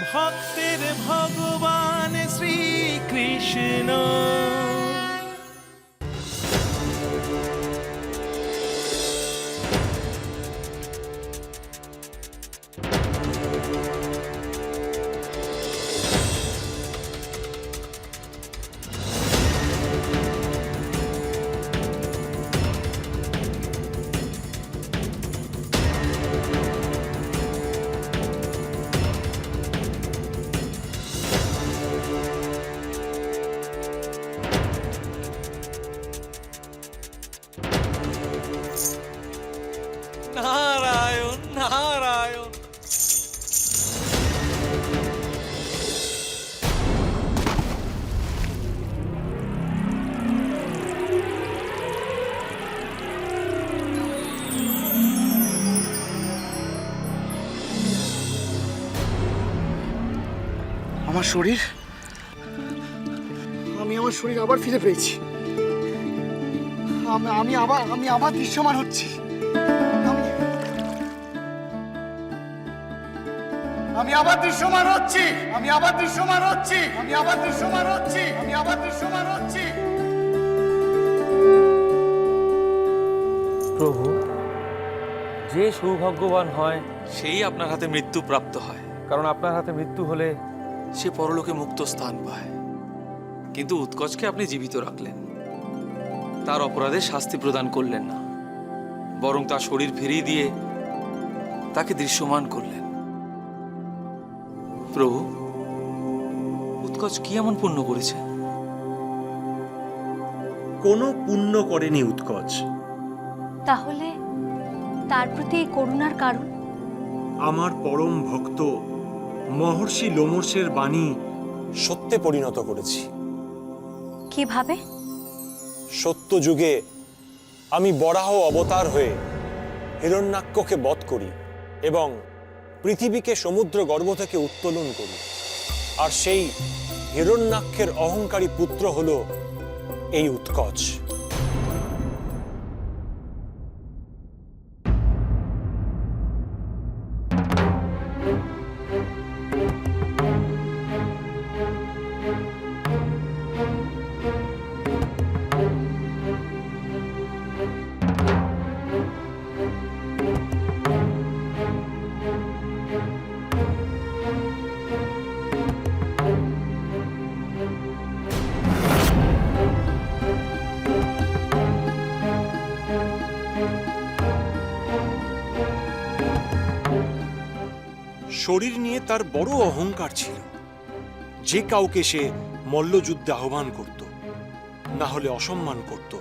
ভক্তের ভগবান শ্রীকৃষ্ণ। নারায়ণ নারায়ণ। আমার শরীর, আমি আমার শরীর আবার ফিরে পেয়েছি। আমি আবার দৃশ্যমান হচ্ছি। আমি আবার দৃশ্যমান হচ্ছি। আমি আবার দৃশ্যমান হচ্ছি। আমি আবার দৃশ্যমান হচ্ছি। আমি আবার দৃশ্যমান হচ্ছি। প্রভু, যে সৌভাগ্যবান হয় সেই আপনার হাতে মৃত্যু প্রাপ্ত হয়, কারণ আপনার হাতে মৃত্যু হলে সে পরলোকে মুক্ত স্থান পায়। কিন্তু উৎকচকে আপনি জীবিত রাখলেন, তার অপরাধে শাস্তি প্রদান করলেন না, বরং তার শরীর ফিরিয়ে দিয়ে তাকে দৃশ্যমান করলেন। প্রভু, উৎকচ কি এমন পুণ্য করেছে? কোনো পুণ্য করেনি উৎকচ। তাহলে তার প্রতি এই করুণার কারণ? আমার পরম ভক্ত মহর্ষি লোমর্ষের বাণী সত্যে পরিণত করেছি। কিভাবে? সত্য যুগে আমি বরাহ অবতার হয়ে হিরণ্যাক্ষকে বধ করি এবং পৃথিবীকে সমুদ্র গর্ভ থেকে উত্তোলন করি। আর সেই হিরণ্যাক্ষের অহংকারী পুত্র হল এই উৎকচ। শরীর নিয়ে তার বড় অহংকার ছিল। যে কাউকে সে মল্লযুদ্ধে আহ্বান করত, না হলে অসম্মান করত,